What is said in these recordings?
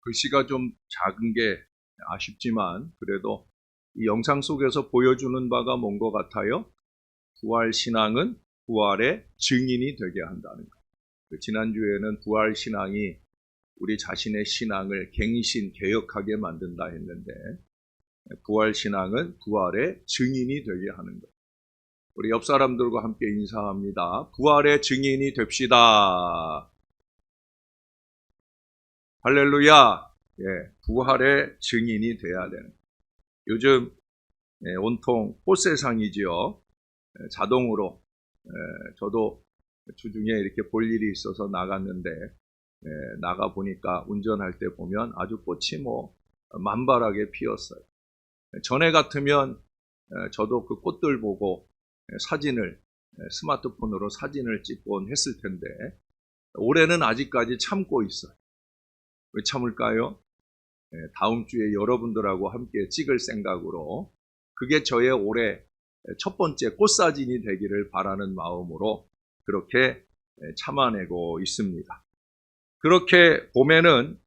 글씨가 좀 작은 게 아쉽지만 그래도 이 영상 속에서 보여주는 바가 뭔 것 같아요? 부활신앙은 부활의 증인이 되게 한다는 것. 지난주에는 부활신앙이 우리 자신의 신앙을 갱신, 개혁하게 만든다 했는데 부활신앙은 부활의 증인이 되게 하는 것. 우리 옆 사람들과 함께 인사합니다. 부활의 증인이 됩시다. 할렐루야. 예, 부활의 증인이 돼야 되는. 요즘 온통 꽃세상이지요. 자동으로 저도 주중에 이렇게 볼 일이 있어서 나갔는데 나가 보니까 운전할 때 보면 아주 꽃이 만발하게 피었어요. 전에 같으면 저도 그 꽃들 보고 사진을 스마트폰으로 사진을 찍곤 했을 텐데 올해는 아직까지 참고 있어요. 왜 참을까요? 다음 주에 여러분들하고 함께 찍을 생각으로 그게 저의 올해 첫 번째 꽃사진이 되기를 바라는 마음으로 그렇게 참아내고 있습니다. 그렇게 봄에는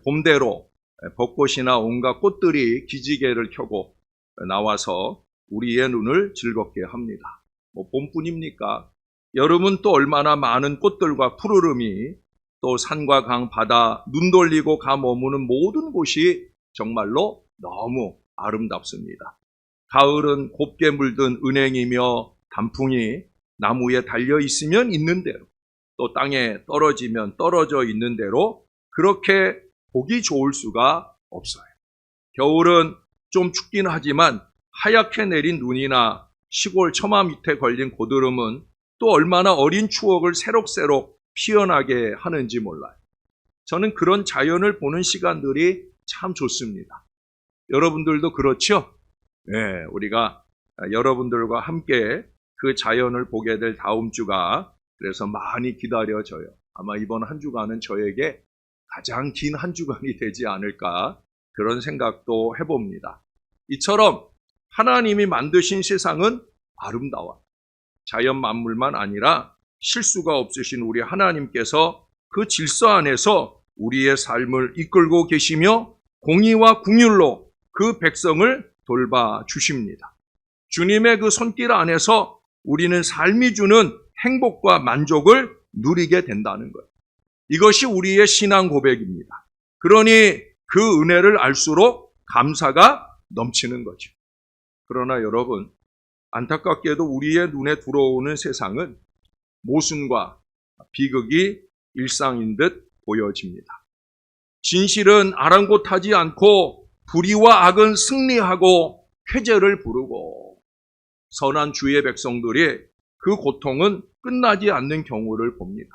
봄대로 벚꽃이나 온갖 꽃들이 기지개를 켜고 나와서 우리의 눈을 즐겁게 합니다. 봄뿐입니까? 여름은 또 얼마나 많은 꽃들과 푸르름이 또 산과 강, 바다, 눈 돌리고 가 머무는 모든 곳이 정말로 너무 아름답습니다. 가을은 곱게 물든 은행이며 단풍이 나무에 달려 있으면 있는 대로 또 땅에 떨어지면 떨어져 있는 대로 그렇게 보기 좋을 수가 없어요. 겨울은 좀 춥긴 하지만 하얗게 내린 눈이나 시골 처마 밑에 걸린 고드름은 또 얼마나 어린 추억을 새록새록 피어나게 하는지 몰라요. 저는 그런 자연을 보는 시간들이 참 좋습니다. 여러분들도 그렇죠? 네, 우리가 여러분들과 함께 그 자연을 보게 될 다음 주가 그래서 많이 기다려져요. 아마 이번 한 주간은 저에게 가장 긴 한 주간이 되지 않을까 그런 생각도 해봅니다. 이처럼 하나님이 만드신 세상은 아름다워요. 자연 만물만 아니라 실수가 없으신 우리 하나님께서 그 질서 안에서 우리의 삶을 이끌고 계시며 공의와 긍휼로 그 백성을 돌봐주십니다. 주님의 그 손길 안에서 우리는 삶이 주는 행복과 만족을 누리게 된다는 것. 이것이 우리의 신앙 고백입니다. 그러니 그 은혜를 알수록 감사가 넘치는 거죠. 그러나 여러분, 안타깝게도 우리의 눈에 들어오는 세상은 모순과 비극이 일상인 듯 보여집니다. 진실은 아랑곳하지 않고 불의와 악은 승리하고 쾌재를 부르고 선한 주의 백성들이 그 고통은 끝나지 않는 경우를 봅니다.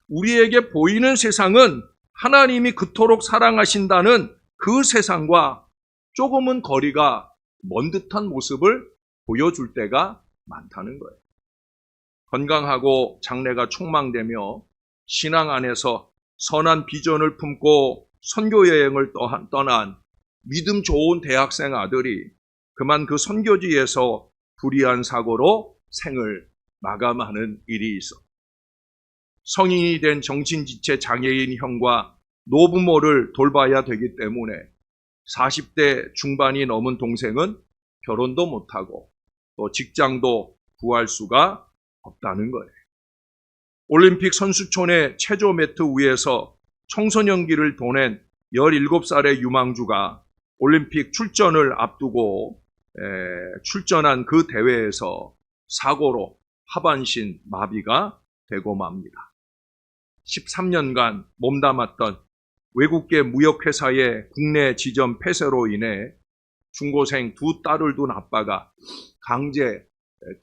우리에게 보이는 세상은 하나님이 그토록 사랑하신다는 그 세상과 조금은 거리가 먼 듯한 모습을 보여줄 때가 많다는 거예요. 건강하고 장래가 촉망되며 신앙 안에서 선한 비전을 품고 선교 여행을 떠난 믿음 좋은 대학생 아들이 그만 그 선교지에서 불의한 사고로 생을 마감하는 일이 있어. 성인이 된 정신지체 장애인 형과 노부모를 돌봐야 되기 때문에 40대 중반이 넘은 동생은 결혼도 못하고 또 직장도 구할 수가 없다는 거예요. 올림픽 선수촌의 체조 매트 위에서 청소년기를 보낸 17살의 유망주가 올림픽 출전을 앞두고 출전한 그 대회에서 사고로 하반신 마비가 되고 맙니다. 13년간 몸담았던 외국계 무역회사의 국내 지점 폐쇄로 인해 중고생 두 딸을 둔 아빠가 강제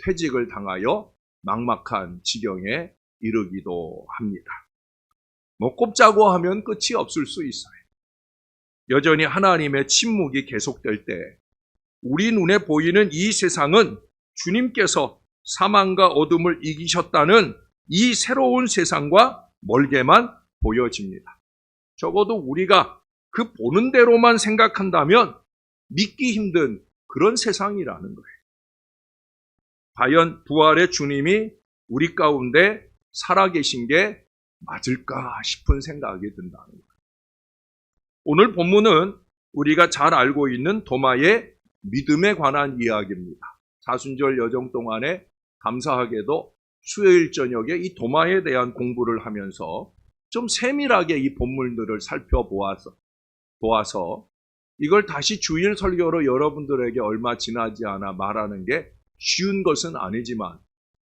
퇴직을 당하여 막막한 지경에 이르기도 합니다. 꼽자고 하면 끝이 없을 수 있어요. 여전히 하나님의 침묵이 계속될 때 우리 눈에 보이는 이 세상은 주님께서 사망과 어둠을 이기셨다는 이 새로운 세상과 멀게만 보여집니다. 적어도 우리가 그 보는 대로만 생각한다면 믿기 힘든 그런 세상이라는 거예요. 과연 부활의 주님이 우리 가운데 살아계신 게 맞을까 싶은 생각이 든다는 거예요. 오늘 본문은 우리가 잘 알고 있는 도마의 믿음에 관한 이야기입니다. 사순절 여정 동안에 감사하게도 수요일 저녁에 이 도마에 대한 공부를 하면서 좀 세밀하게 이 본문들을 살펴보아서 이걸 다시 주일 설교로 여러분들에게 얼마 지나지 않아 말하는 게 쉬운 것은 아니지만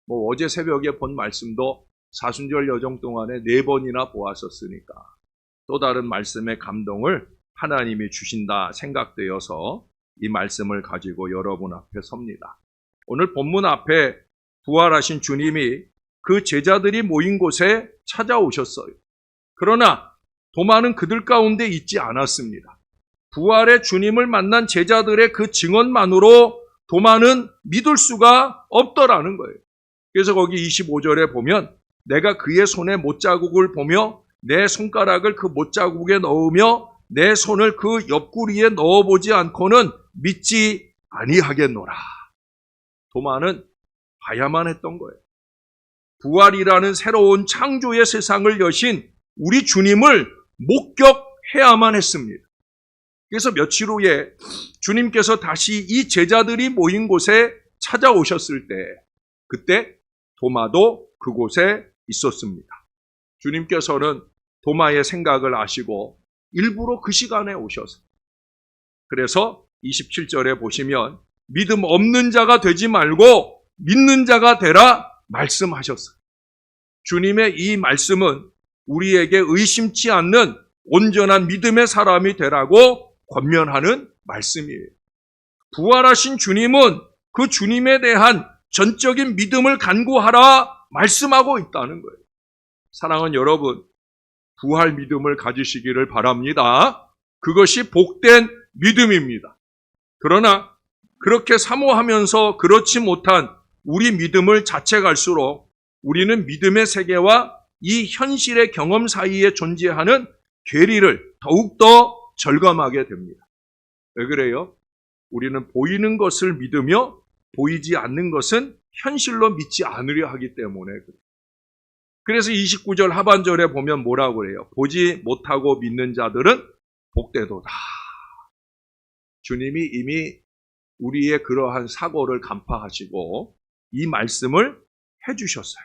어제 새벽에 본 말씀도 사순절 여정 동안에 4번이나 보았었으니까 또 다른 말씀의 감동을 하나님이 주신다 생각되어서 이 말씀을 가지고 여러분 앞에 섭니다. 오늘 본문 앞에 부활하신 주님이 그 제자들이 모인 곳에 찾아오셨어요. 그러나 도마는 그들 가운데 있지 않았습니다. 부활의 주님을 만난 제자들의 그 증언만으로 도마는 믿을 수가 없더라는 거예요. 그래서 거기 25절에 보면 내가 그의 손에 못자국을 보며 내 손가락을 그 못자국에 넣으며 내 손을 그 옆구리에 넣어보지 않고는 믿지 아니하겠노라. 도마는 봐야만 했던 거예요. 부활이라는 새로운 창조의 세상을 여신 우리 주님을 목격해야만 했습니다. 그래서 며칠 후에 주님께서 다시 이 제자들이 모인 곳에 찾아오셨을 때 그때 도마도 그곳에 있었습니다. 주님께서는 도마의 생각을 아시고 일부러 그 시간에 오셔서 그래서 27절에 보시면 믿음 없는 자가 되지 말고 믿는 자가 되라 말씀하셨어요. 주님의 이 말씀은 우리에게 의심치 않는 온전한 믿음의 사람이 되라고 권면하는 말씀이에요. 부활하신 주님은 그 주님에 대한 전적인 믿음을 간구하라 말씀하고 있다는 거예요. 사랑하는 여러분, 부활 믿음을 가지시기를 바랍니다. 그것이 복된 믿음입니다. 그러나 그렇게 사모하면서 그렇지 못한 우리 믿음을 자책할수록 우리는 믿음의 세계와 이 현실의 경험 사이에 존재하는 괴리를 더욱더 절감하게 됩니다. 왜 그래요? 우리는 보이는 것을 믿으며 보이지 않는 것은 현실로 믿지 않으려 하기 때문에 그래요. 그래서 29절 하반절에 보면 뭐라고 그래요? 보지 못하고 믿는 자들은 복되도다. 주님이 이미 우리의 그러한 사고를 간파하시고 이 말씀을 해주셨어요.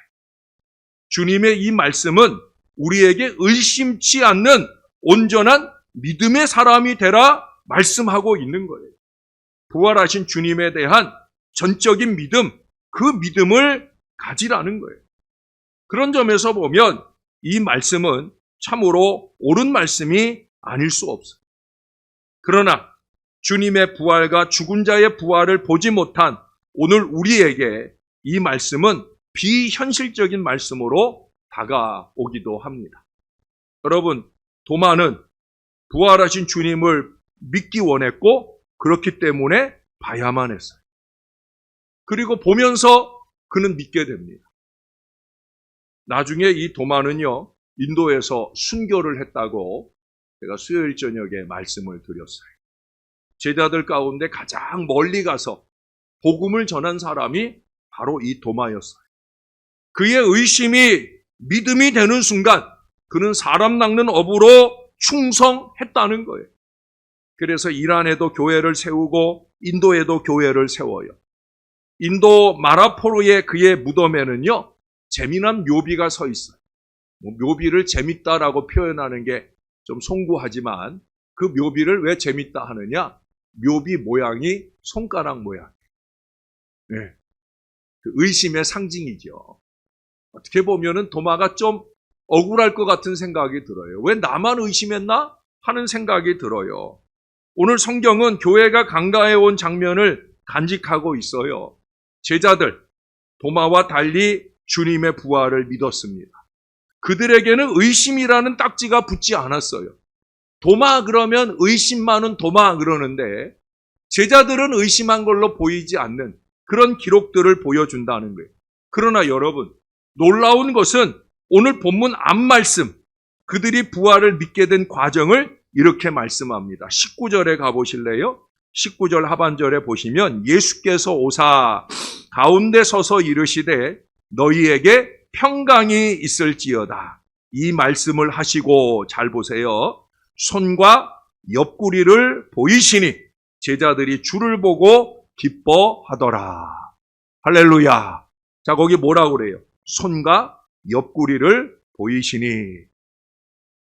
주님의 이 말씀은 우리에게 의심치 않는 온전한 믿음의 사람이 되라 말씀하고 있는 거예요. 부활하신 주님에 대한 전적인 믿음, 그 믿음을 가지라는 거예요. 그런 점에서 보면 이 말씀은 참으로 옳은 말씀이 아닐 수 없어요. 그러나 주님의 부활과 죽은 자의 부활을 보지 못한 오늘 우리에게 이 말씀은 비현실적인 말씀으로 다가오기도 합니다. 여러분, 도마는 부활하신 주님을 믿기 원했고 그렇기 때문에 봐야만 했어요. 그리고 보면서 그는 믿게 됩니다. 나중에 이 도마는요, 인도에서 순교를 했다고 제가 수요일 저녁에 말씀을 드렸어요. 제자들 가운데 가장 멀리 가서 복음을 전한 사람이 바로 이 도마였어요. 그의 의심이 믿음이 되는 순간 그는 사람 낚는 업으로 충성했다는 거예요. 그래서 이란에도 교회를 세우고 인도에도 교회를 세워요. 인도 마라포르의 그의 무덤에는요, 재미난 묘비가 서 있어요. 묘비를 재밌다라고 표현하는 게 좀 송구하지만 그 묘비를 왜 재밌다 하느냐? 묘비 모양이 손가락 모양. 네. 그 의심의 상징이죠. 어떻게 보면은 도마가 좀 억울할 것 같은 생각이 들어요. 왜 나만 의심했나? 하는 생각이 들어요. 오늘 성경은 교회가 강가에 온 장면을 간직하고 있어요. 제자들, 도마와 달리 주님의 부활을 믿었습니다. 그들에게는 의심이라는 딱지가 붙지 않았어요. 도마 그러면 의심 많은 도마 그러는데 제자들은 의심한 걸로 보이지 않는 그런 기록들을 보여준다는 거예요. 그러나 여러분, 놀라운 것은 오늘 본문 앞말씀, 그들이 부활을 믿게 된 과정을 이렇게 말씀합니다. 19절에 가보실래요? 19절 하반절에 보시면 예수께서 오사 가운데 서서 이르시되 너희에게 평강이 있을지어다. 이 말씀을 하시고 잘 보세요. 손과 옆구리를 보이시니 제자들이 주를 보고 기뻐하더라. 할렐루야. 자, 거기 뭐라고 그래요? 손과 옆구리를 보이시니.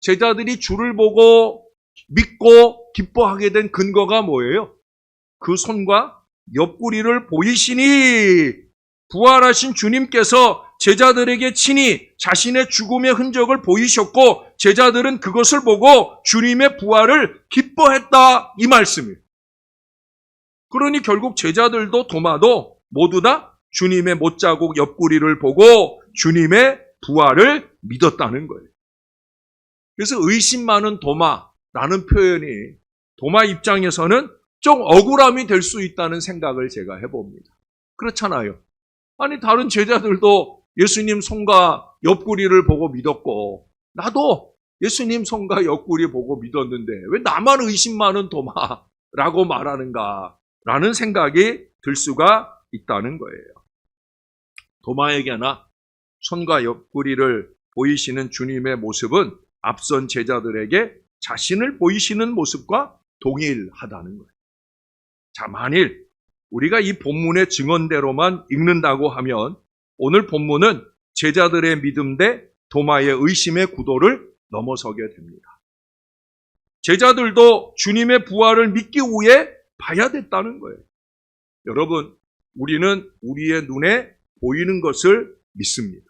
제자들이 주를 보고 믿고 기뻐하게 된 근거가 뭐예요? 그 손과 옆구리를 보이시니 부활하신 주님께서 제자들에게 친히 자신의 죽음의 흔적을 보이셨고 제자들은 그것을 보고 주님의 부활을 기뻐했다 이 말씀이에요. 그러니 결국 제자들도 도마도 모두 다 주님의 못자국 옆구리를 보고 주님의 부활을 믿었다는 거예요. 그래서 의심 많은 도마라는 표현이 도마 입장에서는 좀 억울함이 될 수 있다는 생각을 제가 해봅니다. 그렇잖아요. 아니 다른 제자들도 예수님 손과 옆구리를 보고 믿었고 나도 예수님 손과 옆구리 보고 믿었는데 왜 나만 의심 많은 도마라고 말하는가라는 생각이 들 수가 있다는 거예요. 도마에게나 손과 옆구리를 보이시는 주님의 모습은 앞선 제자들에게 자신을 보이시는 모습과 동일하다는 거예요. 자, 만일 우리가 이 본문의 증언대로만 읽는다고 하면 오늘 본문은 제자들의 믿음 대 도마의 의심의 구도를 넘어서게 됩니다. 제자들도 주님의 부활을 믿기 위해 봐야 됐다는 거예요. 여러분, 우리는 우리의 눈에 보이는 것을 믿습니다.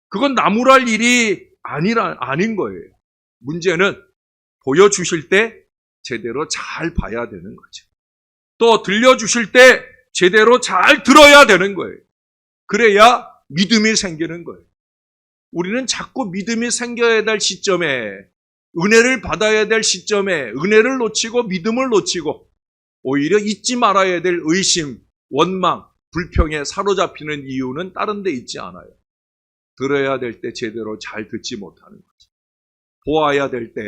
그건 나무랄 일이 아닌 거예요. 문제는 보여주실 때 제대로 잘 봐야 되는 거죠. 또 들려주실 때 제대로 잘 들어야 되는 거예요. 그래야 믿음이 생기는 거예요. 우리는 자꾸 믿음이 생겨야 될 시점에, 은혜를 받아야 될 시점에 은혜를 놓치고 믿음을 놓치고 오히려 잊지 말아야 될 의심, 원망, 불평에 사로잡히는 이유는 다른 데 있지 않아요. 들어야 될 때 제대로 잘 듣지 못하는 거죠. 보아야 될 때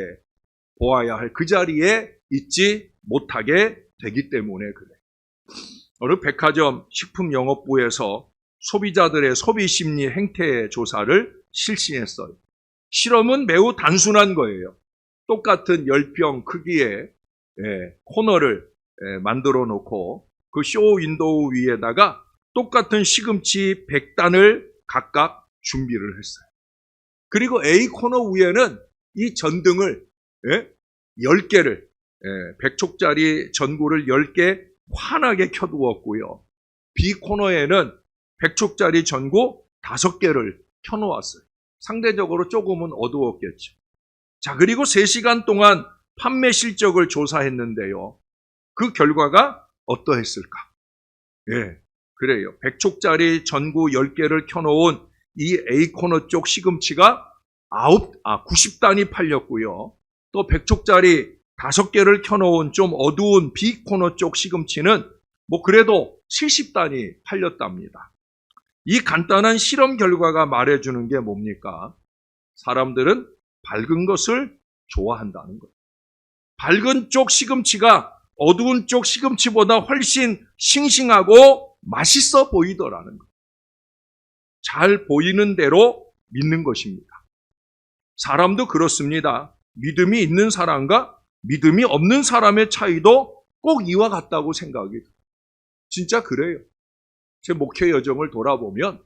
보아야 할 그 자리에 있지 못하게 되기 때문에 그래요. 어느 백화점 식품영업부에서 소비자들의 소비심리 행태 조사를 실시했어요. 실험은 매우 단순한 거예요. 똑같은 10평 크기의 코너를 만들어 놓고 그 쇼 윈도우 위에다가 똑같은 시금치 100단을 각각 준비를 했어요. 그리고 A 코너 위에는 이 전등을 10개를 100촉짜리 전구를 10개 환하게 켜두었고요. B 코너에는 100촉짜리 전구 5개를 켜놓았어요. 상대적으로 조금은 어두웠겠죠. 자, 그리고 3시간 동안 판매 실적을 조사했는데요. 그 결과가 어떠했을까? 그래요. 100촉짜리 전구 10개를 켜놓은 이 A 코너 쪽 시금치가 90단이 팔렸고요. 또 100촉짜리 5개를 켜놓은 좀 어두운 B 코너 쪽 시금치는 그래도 70단이 팔렸답니다. 이 간단한 실험 결과가 말해주는 게 뭡니까? 사람들은 밝은 것을 좋아한다는 거예요. 밝은 쪽 시금치가 어두운 쪽 시금치보다 훨씬 싱싱하고 맛있어 보이더라는 거예요. 잘 보이는 대로 믿는 것입니다. 사람도 그렇습니다. 믿음이 있는 사람과 믿음이 없는 사람의 차이도 꼭 이와 같다고 생각이 들어요. 진짜 그래요. 제 목회 여정을 돌아보면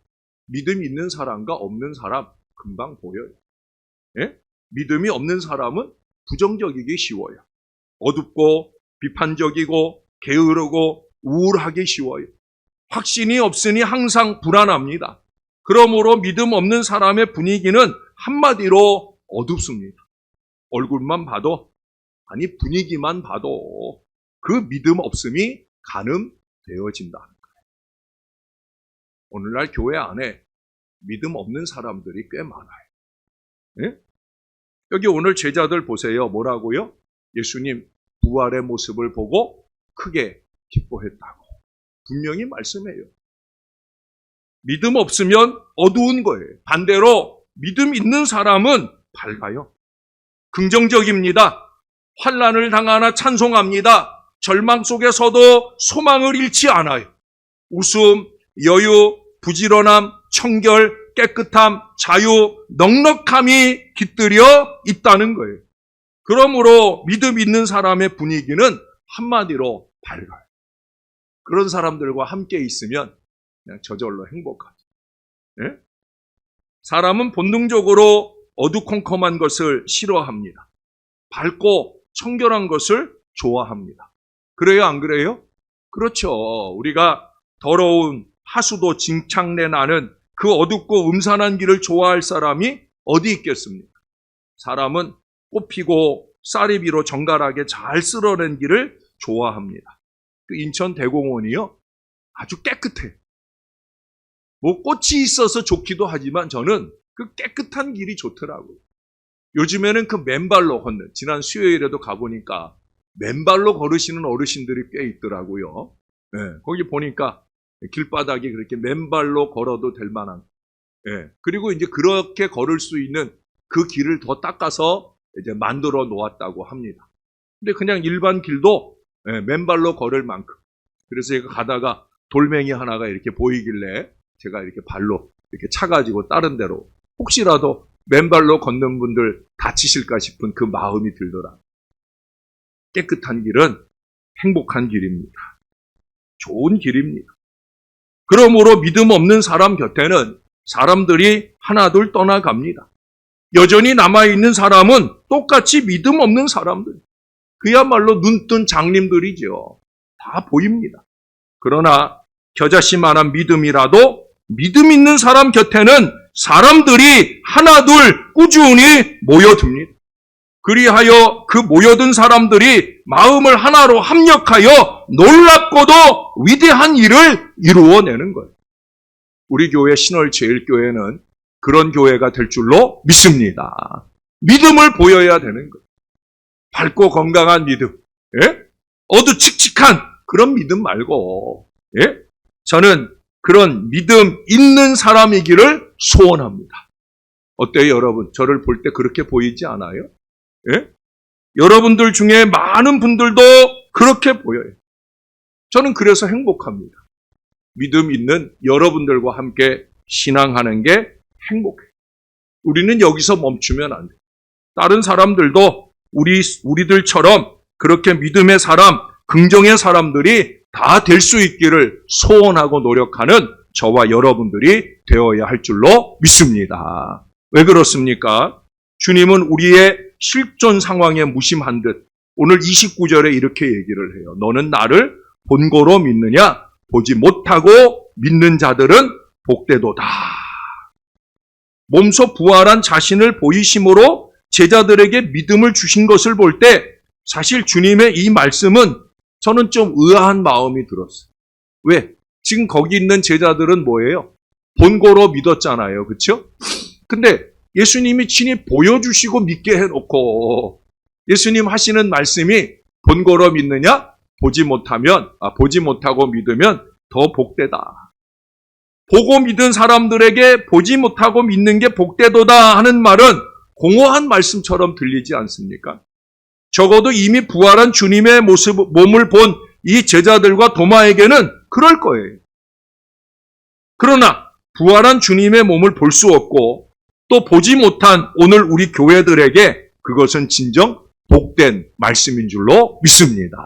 믿음이 있는 사람과 없는 사람 금방 보여요. 믿음이 없는 사람은 부정적이기 쉬워요. 어둡고 비판적이고 게으르고 우울하기 쉬워요. 확신이 없으니 항상 불안합니다. 그러므로 믿음 없는 사람의 분위기는 한마디로 어둡습니다. 얼굴만 봐도, 아니 분위기만 봐도 그 믿음 없음이 가늠되어진다는 거예요. 오늘날 교회 안에 믿음 없는 사람들이 꽤 많아요. 여기 오늘 제자들 보세요. 뭐라고요? 예수님 부활의 모습을 보고 크게 기뻐했다고 분명히 말씀해요. 믿음 없으면 어두운 거예요. 반대로 믿음 있는 사람은 밝아요. 긍정적입니다. 환난을 당하나 찬송합니다. 절망 속에서도 소망을 잃지 않아요. 웃음, 여유, 부지런함, 청결, 깨끗함, 자유, 넉넉함이 깃들여 있다는 거예요. 그러므로 믿음 있는 사람의 분위기는 한마디로 밝아요. 그런 사람들과 함께 있으면 그냥 저절로 행복하죠. 예? 사람은 본능적으로 어두컴컴한 것을 싫어합니다. 밝고 청결한 것을 좋아합니다. 그래요, 안 그래요? 그렇죠. 우리가 더러운 하수도 진창내 나는 그 어둡고 음산한 길을 좋아할 사람이 어디 있겠습니까? 사람은 꽃피고 쌀이비로 정갈하게 잘 쓸어낸 길을 좋아합니다. 그 인천 대공원이요, 아주 깨끗해. 뭐 꽃이 있어서 좋기도 하지만 저는 그 깨끗한 길이 좋더라고요. 요즘에는 그 맨발로 걷는, 지난 수요일에도 가보니까 맨발로 걸으시는 어르신들이 꽤 있더라고요. 네, 거기 보니까 길바닥이 그렇게 맨발로 걸어도 될 만한, 네, 그리고 이제 그렇게 걸을 수 있는 그 길을 더 닦아서 이제 만들어 놓았다고 합니다. 근데 그냥 일반 길도 맨발로 걸을 만큼. 그래서 제가 가다가 돌멩이 하나가 이렇게 보이길래 제가 이렇게 발로 이렇게 차가지고 다른 데로, 혹시라도 맨발로 걷는 분들 다치실까 싶은 그 마음이 들더라. 깨끗한 길은 행복한 길입니다. 좋은 길입니다. 그러므로 믿음 없는 사람 곁에는 사람들이 하나둘 떠나갑니다. 여전히 남아있는 사람은 똑같이 믿음 없는 사람들. 그야말로 눈뜬 장님들이죠. 다 보입니다. 그러나 겨자씨만한 믿음이라도 믿음 있는 사람 곁에는 사람들이 하나둘 꾸준히 모여듭니다. 그리하여 그 모여든 사람들이 마음을 하나로 합력하여 놀랍고도 위대한 일을 이루어내는 거예요. 우리 교회 신월제일교회는 그런 교회가 될 줄로 믿습니다. 믿음을 보여야 되는 거예요. 밝고 건강한 믿음, 예? 어두칙칙한 그런 믿음 말고, 예? 저는 그런 믿음 있는 사람이기를 소원합니다. 어때요, 여러분? 저를 볼 때 그렇게 보이지 않아요? 예? 여러분들 중에 많은 분들도 그렇게 보여요. 저는 그래서 행복합니다. 믿음 있는 여러분들과 함께 신앙하는 게 행복해요. 우리는 여기서 멈추면 안 돼요. 다른 사람들도 우리들처럼 그렇게 믿음의 사람, 긍정의 사람들이 다 될 수 있기를 소원하고 노력하는 저와 여러분들이 되어야 할 줄로 믿습니다. 왜 그렇습니까? 주님은 우리의 실존 상황에 무심한 듯 오늘 29절에 이렇게 얘기를 해요. 너는 나를 본고로 믿느냐? 보지 못하고 믿는 자들은 복되도다. 몸소 부활한 자신을 보이심으로 제자들에게 믿음을 주신 것을 볼 때 사실 주님의 이 말씀은 저는 좀 의아한 마음이 들었어요. 왜? 지금 거기 있는 제자들은 뭐예요? 본고로 믿었잖아요. 그렇죠? 근데 예수님이 친히 보여주시고 믿게 해놓고 예수님 하시는 말씀이 본고로 믿느냐? 보지 못하고 믿으면 더 복되다. 보고 믿은 사람들에게 보지 못하고 믿는 게 복되도다 하는 말은 공허한 말씀처럼 들리지 않습니까? 적어도 이미 부활한 주님의 몸을 본 이 제자들과 도마에게는 그럴 거예요. 그러나 부활한 주님의 몸을 볼 수 없고 또 보지 못한 오늘 우리 교회들에게 그것은 진정 복된 말씀인 줄로 믿습니다.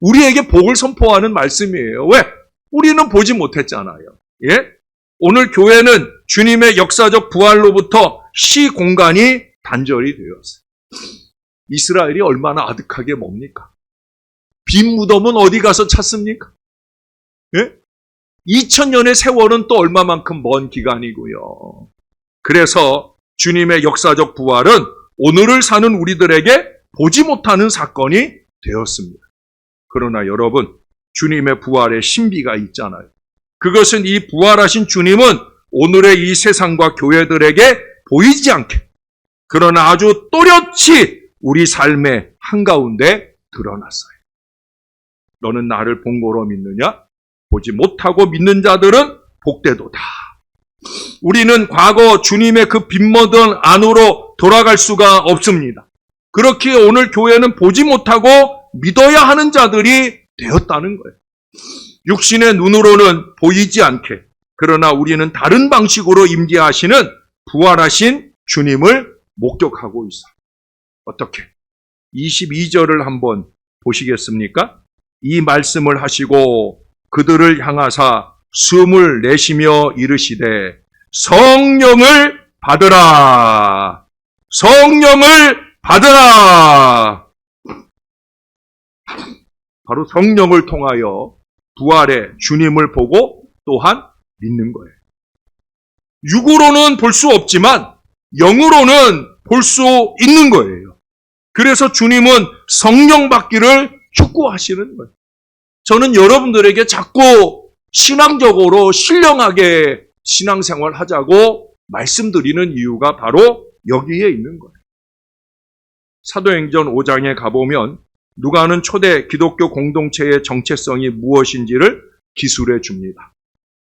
우리에게 복을 선포하는 말씀이에요. 왜? 우리는 보지 못했잖아요. 예? 오늘 교회는 주님의 역사적 부활로부터 시공간이 단절이 되었어요. 이스라엘이 얼마나 아득하게 뭡니까? 빈 무덤은 어디 가서 찾습니까? 예? 2000년의 세월은 또 얼마만큼 먼 기간이고요. 그래서 주님의 역사적 부활은 오늘을 사는 우리들에게 보지 못하는 사건이 되었습니다. 그러나 여러분, 주님의 부활의 신비가 있잖아요. 그것은 이 부활하신 주님은 오늘의 이 세상과 교회들에게 보이지 않게, 그러나 아주 또렷이 우리 삶의 한가운데 드러났어요. 너는 나를 본고로 믿느냐? 보지 못하고 믿는 자들은 복되도다. 우리는 과거 주님의 그 빈모던 안으로 돌아갈 수가 없습니다. 그렇기에 오늘 교회는 보지 못하고 믿어야 하는 자들이 되었다는 거예요. 육신의 눈으로는 보이지 않게, 그러나 우리는 다른 방식으로 임재하시는 부활하신 주님을 목격하고 있어요. 어떻게? 22절을 한번 보시겠습니까? 이 말씀을 하시고 그들을 향하사 숨을 내쉬며 이르시되 성령을 받으라. 성령을 받으라. 바로 성령을 통하여 부활의 주님을 보고 또한 믿는 거예요. 육으로는 볼 수 없지만 영으로는 볼 수 있는 거예요. 그래서 주님은 성령 받기를 촉구하시는 거예요. 저는 여러분들에게 자꾸 신앙적으로 신령하게 신앙생활 하자고 말씀드리는 이유가 바로 여기에 있는 거예요. 사도행전 5장에 가보면 누가는 초대 기독교 공동체의 정체성이 무엇인지를 기술해 줍니다.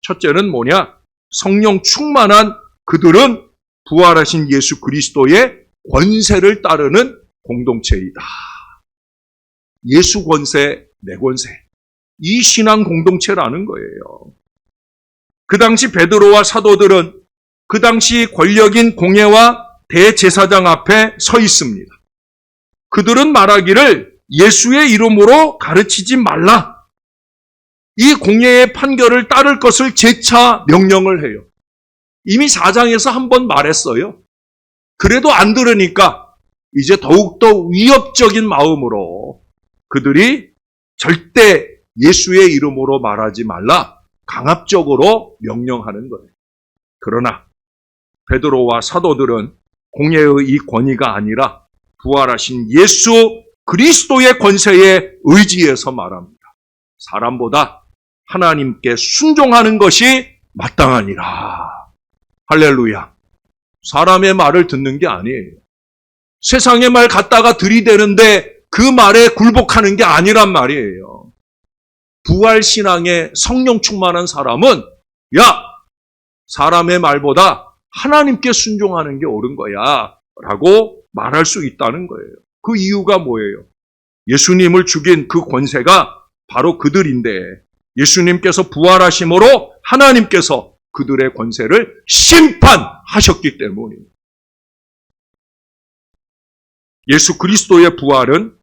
첫째는 뭐냐? 성령 충만한 그들은 부활하신 예수 그리스도의 권세를 따르는 공동체이다. 예수 권세, 내 권세. 이 신앙 공동체라는 거예요. 그 당시 베드로와 사도들은 그 당시 권력인 공회와 대제사장 앞에 서 있습니다. 그들은 말하기를 예수의 이름으로 가르치지 말라. 이 공회의 판결을 따를 것을 재차 명령을 해요. 이미 4장에서 한 번 말했어요. 그래도 안 들으니까 이제 더욱더 위협적인 마음으로 그들이 절대 예수의 이름으로 말하지 말라 강압적으로 명령하는 거예요. 그러나 베드로와 사도들은 공회의 이 권위가 아니라 부활하신 예수 그리스도의 권세에 의지해서 말합니다. 사람보다 하나님께 순종하는 것이 마땅하니라. 할렐루야. 사람의 말을 듣는 게 아니에요. 세상의 말 갖다가 들이대는데 그 말에 굴복하는 게 아니란 말이에요. 부활신앙의 성령 충만한 사람은 야! 사람의 말보다 하나님께 순종하는 게 옳은 거야 라고 말할 수 있다는 거예요. 그 이유가 뭐예요? 예수님을 죽인 그 권세가 바로 그들인데 예수님께서 부활하심으로 하나님께서 그들의 권세를 심판하셨기 때문입니다. 예수 그리스도의 부활은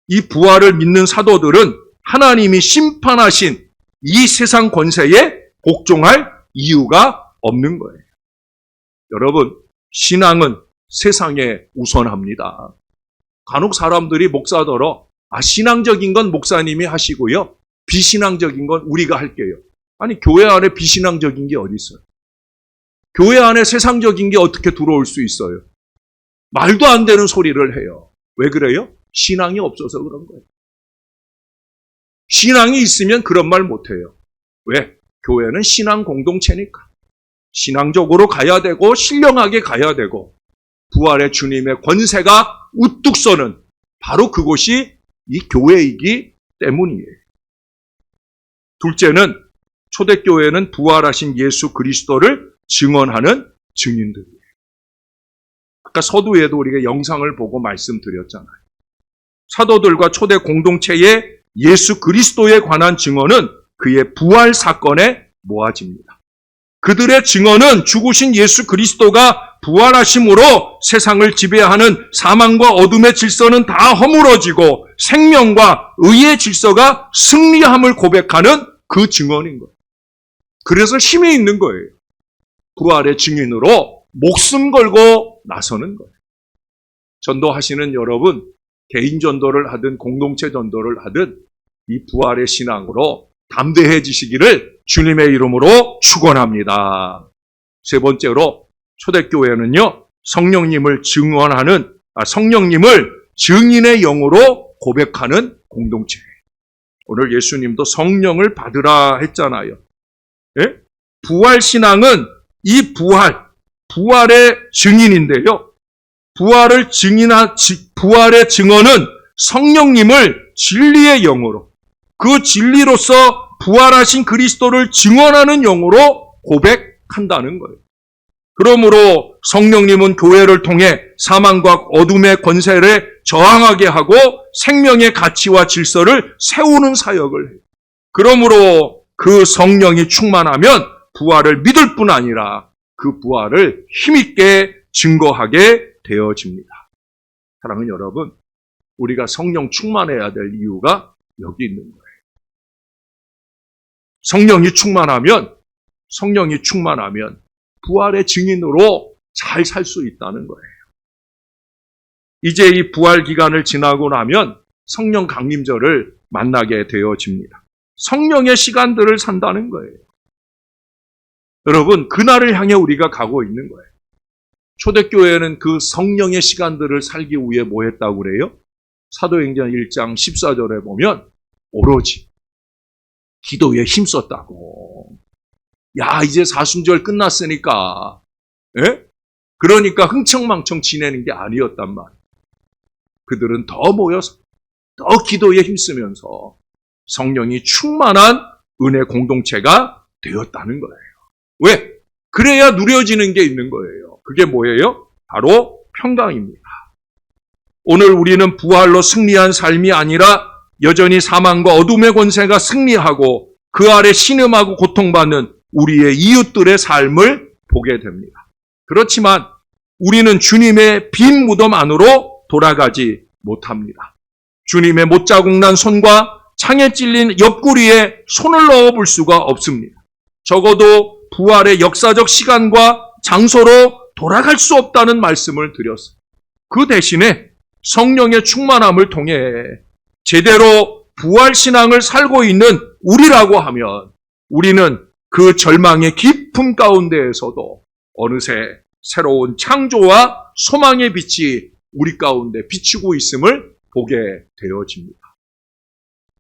이 부활을 믿는 사도들은 하나님이 심판하신 이 세상 권세에 복종할 이유가 없는 거예요. 여러분, 신앙은 세상에 우선합니다. 간혹 사람들이 목사더러 신앙적인 건 목사님이 하시고요. 비신앙적인 건 우리가 할게요. 아니, 교회 안에 비신앙적인 게 어디 있어요? 교회 안에 세상적인 게 어떻게 들어올 수 있어요? 말도 안 되는 소리를 해요. 왜 그래요? 신앙이 없어서 그런 거예요. 신앙이 있으면 그런 말 못해요. 왜? 교회는 신앙 공동체니까. 신앙적으로 가야 되고 신령하게 가야 되고 부활의 주님의 권세가 우뚝 서는 바로 그곳이 이 교회이기 때문이에요. 둘째는 초대교회는 부활하신 예수 그리스도를 증언하는 증인들이에요. 아까 서두에도 우리가 영상을 보고 말씀드렸잖아요. 사도들과 초대 공동체의 예수 그리스도에 관한 증언은 그의 부활 사건에 모아집니다. 그들의 증언은 죽으신 예수 그리스도가 부활하심으로 세상을 지배하는 사망과 어둠의 질서는 다 허물어지고 생명과 의의 질서가 승리함을 고백하는 그 증언인 거예요. 그래서 힘이 있는 거예요. 부활의 증인으로 목숨 걸고 나서는 거예요. 전도하시는 여러분, 개인 전도를 하든 공동체 전도를 하든 이 부활의 신앙으로 담대해지시기를 주님의 이름으로 축원합니다. 세 번째로 초대교회는요, 성령님을 증인의 영으로 고백하는 공동체예요. 오늘 예수님도 성령을 받으라 했잖아요. 예? 부활신앙은 이 부활의 증인인데요. 부활의 증언은 성령님을 진리의 영으로, 그 진리로서 부활하신 그리스도를 증언하는 영으로 고백한다는 거예요. 그러므로 성령님은 교회를 통해 사망과 어둠의 권세를 저항하게 하고 생명의 가치와 질서를 세우는 사역을 해요. 그러므로 그 성령이 충만하면 부활을 믿을 뿐 아니라 그 부활을 힘있게 증거하게 되어집니다. 사랑하는 여러분, 우리가 성령 충만해야 될 이유가 여기 있는 거예요. 성령이 충만하면 부활의 증인으로 잘 살 수 있다는 거예요. 이제 이 부활 기간을 지나고 나면 성령 강림절을 만나게 되어집니다. 성령의 시간들을 산다는 거예요. 여러분, 그날을 향해 우리가 가고 있는 거예요. 초대교회는 그 성령의 시간들을 살기 위해 뭐 했다고 그래요? 사도행전 1장 14절에 보면 오로지 기도에 힘썼다고. 야, 이제 사순절 끝났으니까, 예? 그러니까 흥청망청 지내는 게 아니었단 말이에요. 그들은 더 모여서 더 기도에 힘쓰면서 성령이 충만한 은혜 공동체가 되었다는 거예요. 왜? 그래야 누려지는 게 있는 거예요. 그게 뭐예요? 바로 평강입니다. 오늘 우리는 부활로 승리한 삶이 아니라 여전히 사망과 어둠의 권세가 승리하고 그 아래 신음하고 고통받는 우리의 이웃들의 삶을 보게 됩니다. 그렇지만 우리는 주님의 빈 무덤 안으로 돌아가지 못합니다. 주님의 못자국난 손과 창에 찔린 옆구리에 손을 넣어볼 수가 없습니다. 적어도 부활의 역사적 시간과 장소로 돌아갈 수 없다는 말씀을 드렸어요. 그 대신에 성령의 충만함을 통해 제대로 부활신앙을 살고 있는 우리라고 하면 우리는 그 절망의 깊음 가운데에서도 어느새 새로운 창조와 소망의 빛이 우리 가운데 비추고 있음을 보게 되어집니다.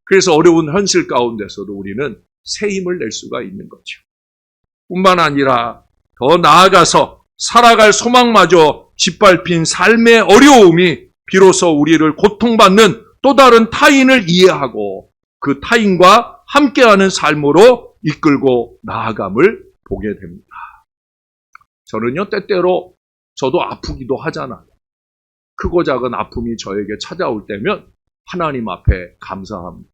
그래서 어려운 현실 가운데서도 우리는 새 힘을 낼 수가 있는 거죠. 뿐만 아니라 더 나아가서 살아갈 소망마저 짓밟힌 삶의 어려움이 비로소 우리를 고통받는 또 다른 타인을 이해하고 그 타인과 함께하는 삶으로 이끌고 나아감을 보게 됩니다. 저는요, 때때로 저도 아프기도 하잖아요. 크고 작은 아픔이 저에게 찾아올 때면 하나님 앞에 감사합니다.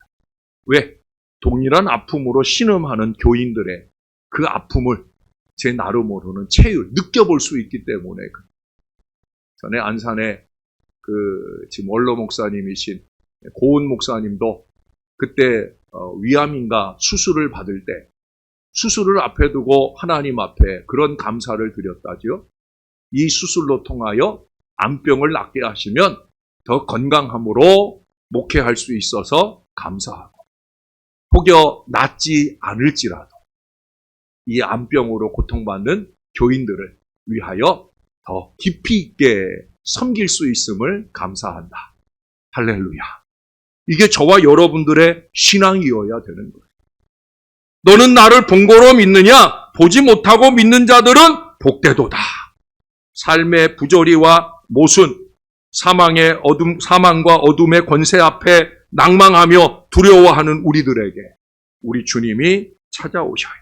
왜? 동일한 아픔으로 신음하는 교인들의 그 아픔을 제 나름으로는 느껴볼 수 있기 때문에. 전에 안산에 지금 원로 목사님이신 고은 목사님도 그때 위암인가 수술을 받을 때 수술을 앞에 두고 하나님 앞에 그런 감사를 드렸다지요. 이 수술로 통하여 암병을 낫게 하시면 더 건강함으로 목회할 수 있어서 감사하고, 혹여 낫지 않을지라도 이 암병으로 고통받는 교인들을 위하여 더 깊이 있게 섬길 수 있음을 감사한다. 할렐루야. 이게 저와 여러분들의 신앙이어야 되는 거예요. 너는 나를 본 거로 믿느냐? 보지 못하고 믿는 자들은 복되도다. 삶의 부조리와 모순, 사망과 어둠의 권세 앞에 낭망하며 두려워하는 우리들에게 우리 주님이 찾아오셔요.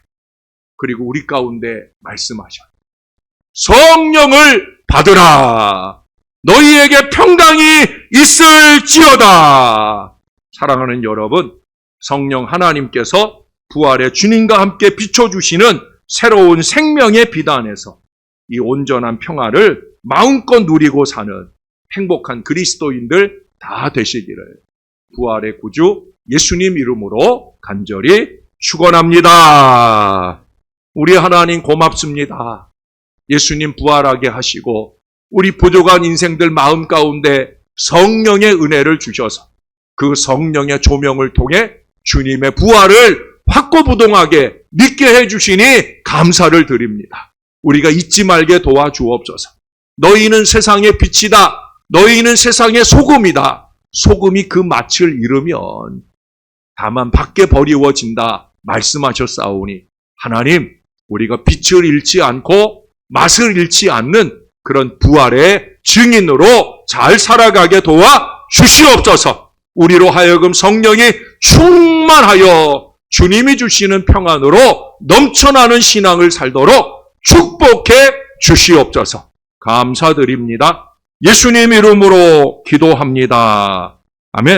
그리고 우리 가운데 말씀하셔요. 성령을 받으라. 너희에게 평강이 있을지어다. 사랑하는 여러분, 성령 하나님께서 부활의 주님과 함께 비춰주시는 새로운 생명의 빛 안에서 이 온전한 평화를 마음껏 누리고 사는 행복한 그리스도인들 다 되시기를 부활의 구주 예수님 이름으로 간절히 축원합니다. 우리 하나님 고맙습니다. 예수님 부활하게 하시고 우리 부족한 인생들 마음 가운데 성령의 은혜를 주셔서 그 성령의 조명을 통해 주님의 부활을 확고부동하게 믿게 해주시니 감사를 드립니다. 우리가 잊지 말게 도와주옵소서. 너희는 세상의 빛이다. 너희는 세상의 소금이다. 소금이 그 맛을 잃으면 다만 밖에 버리워진다 말씀하셨사오니 하나님, 우리가 빛을 잃지 않고 맛을 잃지 않는 그런 부활의 증인으로 잘 살아가게 도와 주시옵소서. 우리로 하여금 성령이 충만하여 주님이 주시는 평안으로 넘쳐나는 신앙을 살도록 축복해 주시옵소서. 감사드립니다. 예수님 이름으로 기도합니다. 아멘.